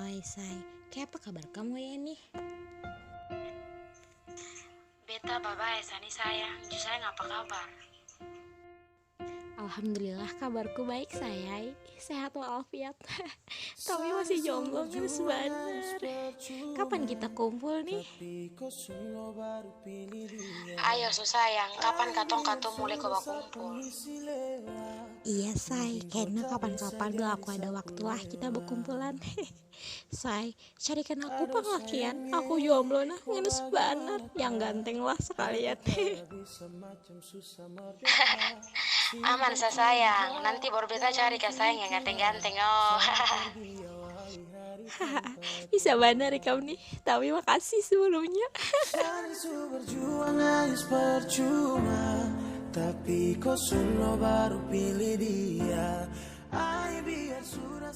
Hai Say, kayak apa kabar kamu ya nih? Beta babae sani sayang, jus sayang apa kabar? Alhamdulillah kabarku baik sayang, sehat walafiat. Tapi masih jomblo ngenes bener. Kapan kita kumpul nih? Ayo su sayang, kapan katong mulai coba kumpul? Iya Say, kayaknya kapan-kapan gak aku ada waktu lah kita berkumpulan. Say, carikan aku pengakian, aku jomblo nah ngenes bener. Yang ganteng lah sekalian. Aman sa sayang, nanti baru beta cari ke sayang yang ganteng-ganteng oh. Bisa bener kamu nih, tapi makasih sebelumnya. Berjuang nangis percuma, tapi kau selalu baru pilih dia. Ay, biar sudah